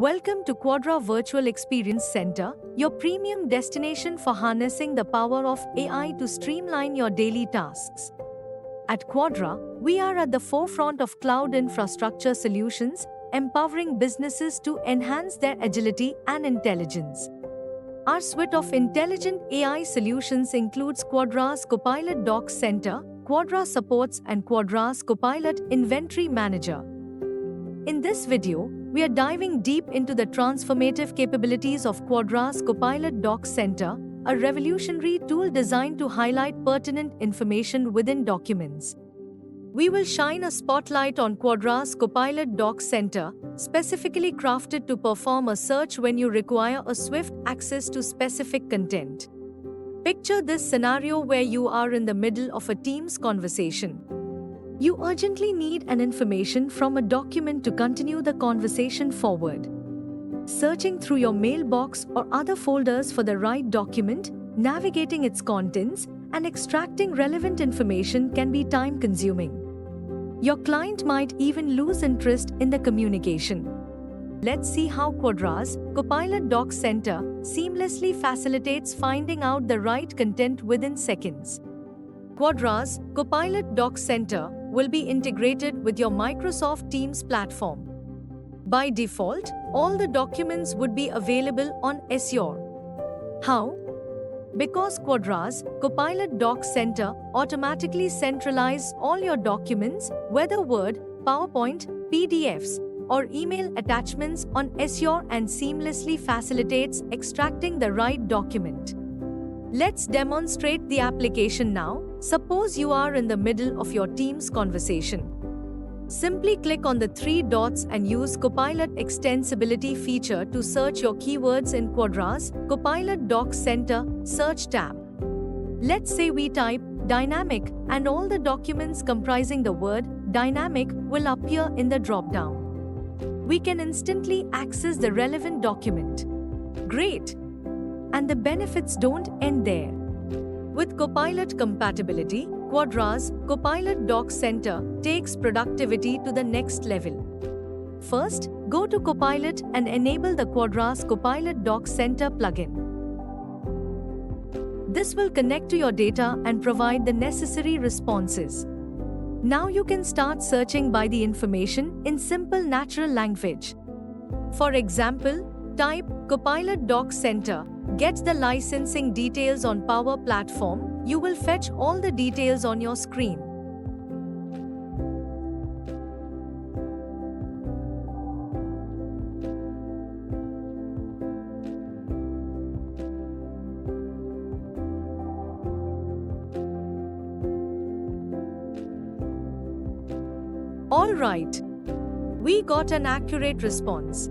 Welcome to Quadra Virtual Experience Center, your premium destination for harnessing the power of AI to streamline your daily tasks. At Quadra, we are at the forefront of cloud infrastructure solutions, empowering businesses to enhance their agility and intelligence. Our suite of intelligent AI solutions includes Quadra's Copilot Docs Center, Quadra Supports, and Quadra's Copilot Inventory Manager. In this video, we are diving deep into the transformative capabilities of Quadra's Copilot Docs Center, a revolutionary tool designed to highlight pertinent information within documents. We will shine a spotlight on Quadra's Copilot Docs Center, specifically crafted to perform a search when you require a swift access to specific content. Picture this scenario where you are in the middle of a Teams conversation. You urgently need an information from a document to continue the conversation forward. Searching through your mailbox or other folders for the right document, navigating its contents, and extracting relevant information can be time-consuming. Your client might even lose interest in the communication. Let's see how Quadra's Copilot Docs Center seamlessly facilitates finding out the right content within seconds. Quadra's Copilot Docs Center will be integrated with your Microsoft Teams platform. By default, all the documents would be available on Azure. How? Because Quadra's Copilot Docs Center automatically centralizes all your documents, whether Word, PowerPoint, PDFs, or email attachments on Azure and seamlessly facilitates extracting the right document. Let's demonstrate the application now. Suppose you are in the middle of your Teams conversation. Simply click on the three dots and use Copilot Extensibility feature to search your keywords in Quadra's Copilot Docs Center search tab. Let's say we type dynamic and all the documents comprising the word dynamic will appear in the drop-down. We can instantly access the relevant document. Great! And the benefits don't end there. With Copilot compatibility, Quadra's Copilot Docs Center takes productivity to the next level. First, go to Copilot and enable the Quadra's Copilot Docs Center plugin. This will connect to your data and provide the necessary responses. Now you can start searching by the information in simple natural language. For example, type Copilot Docs Center, get the licensing details on Power Platform. You will fetch all the details on your screen. All right. We got an accurate response.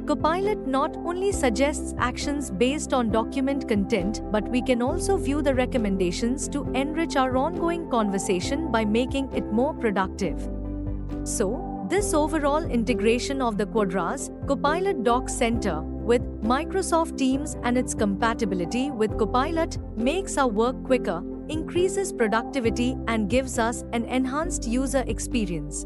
Copilot not only suggests actions based on document content, but we can also view the recommendations to enrich our ongoing conversation by making it more productive. So, this overall integration of the Quadra's Copilot Docs Center with Microsoft Teams and its compatibility with Copilot makes our work quicker, increases productivity, and gives us an enhanced user experience.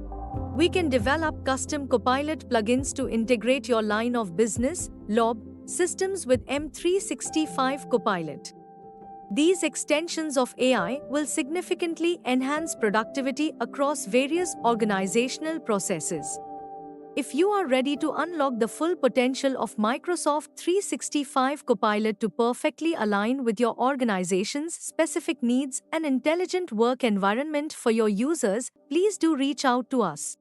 We can develop custom Copilot plugins to integrate your line of business, LOB, systems with M365 Copilot. These extensions of AI will significantly enhance productivity across various organizational processes. If you are ready to unlock the full potential of Microsoft 365 Copilot to perfectly align with your organization's specific needs and intelligent work environment for your users, please do reach out to us.